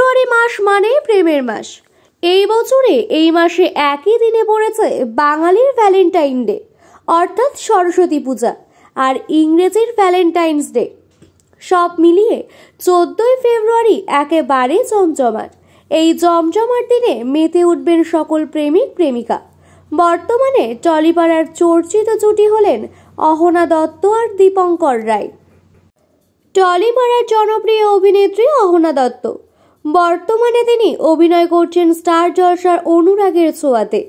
ফেব্রুয়ারি মাস মানে প্রেমের মাস। এই বছরে এই মাসে একই দিনে পড়েছে বাঙালির ভ্যালেন্টাইন ডে অর্থাৎ সরস্বতী পূজা আর ইংরেজির ভ্যালেন্টাইন্স ডে। সব মিলিয়ে 14ই ফেব্রুয়ারি একেবারে জমজমাট। এই জমজমাট দিনে মেতে উঠবেন সকল প্রেমিক প্রেমিকা। বর্তমানে টলিপাড়ার চর্চিত জুটি হলেন অহনা দত্ত আর দীপঙ্কর রায়। টলিপাড়ার জনপ্রিয় অভিনেত্রী অহনা দত্ত বর্তমানে তিনি অভিনয় করছেন স্টার জলসার অনুরাগের ছোঁয়াতে।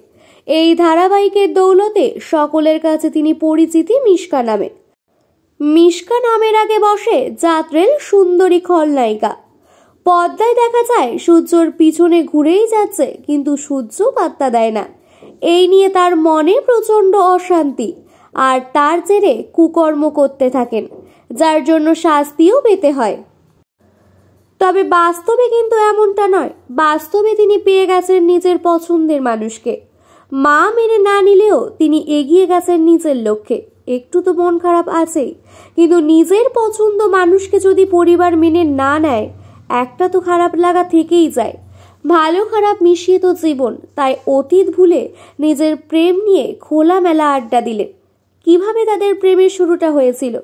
এই ধারাবাহিকের দৌলতে সকলের কাছে তিনি পরিচিতি মিশকা নামে। মিশকা নামের আগে বসে যাত্রেল সুন্দরী খলনায়িকা। পর্দায় দেখা যায় সূর্যর পিছনে ঘুরেই যাচ্ছে, কিন্তু সূর্য পাত্তা দেয় না। এই নিয়ে তার মনে প্রচন্ড অশান্তি, আর তার জেরে কুকর্ম করতে থাকেন, যার জন্য শাস্তিও পেতে হয়। তবে বাস্তবে কিন্তু এমনটা নয়। বাস্তবে তিনি পেয়ে গেছেন নিজের পছন্দের মানুষকে। মা মেনে না নিলেও তিনি এগিয়ে গেছেন নিজের লক্ষ্যে। একটু তো মন খারাপ আছেই, কিন্তু নিজের পছন্দ মানুষকে যদি পরিবার মেনে না নেয়, একটা তো খারাপ লাগা থেকেই যায়। ভালো খারাপ মিশিয়ে তো জীবন, তাই অতীত ভুলে নিজের প্রেম নিয়ে খোলামেলা আড্ডা দিলেন। কিভাবে তাদের প্রেমের শুরুটা হয়েছিল,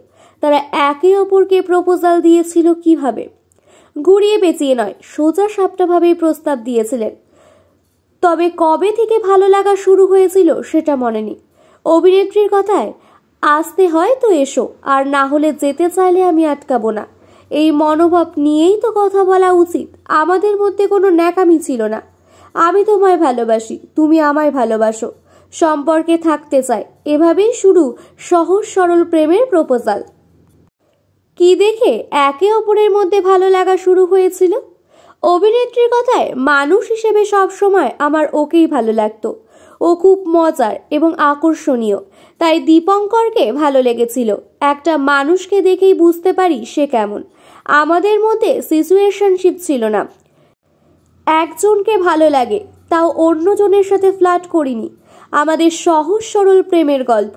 তারা একে অপরকে প্রপোজাল দিয়েছিল কিভাবে, ঘুরিয়ে পেঁচিয়ে নয়, সোজা সাপটাভাবেই প্রস্তাব দিয়েছিলেন। তবে কবে থেকে ভালো লাগা শুরু হয়েছিল সেটা মনে নেই। অভিনেত্রীর কথায়, আসতে হয় তো এসো, আর না হলে যেতে চাইলে আমি আটকাবো না। এই মনোভাব নিয়েই তো কথা বলা উচিত। আমাদের মধ্যে কোনো ন্যাকামি ছিল না। আমি তোমায় ভালোবাসি, তুমি আমায় ভালোবাসো, সম্পর্কে থাকতে চাই, এভাবেই শুরু সহজ সরল প্রেমের প্রপোজাল। কি দেখে একে অপরের মধ্যে ভালো লাগা শুরু হয়েছিল? অভিনেত্রীর কথায়, মানুষ হিসেবে সব সময় আমার ওকেই ভালো লাগতো। ও খুব মজার এবং আকর্ষণীয়, তাই দীপঙ্করকে ভালো লেগেছিল। একটা মানুষকে দেখেই বুঝতে পারি সে কেমন। আমাদের মধ্যে সিচুয়েশনশিপ ছিল না। একজনকে ভালো লাগে, তাও অন্যজনের সাথে ফ্লার্ট করিনি। আমাদের সহজ সরল প্রেমের গল্প।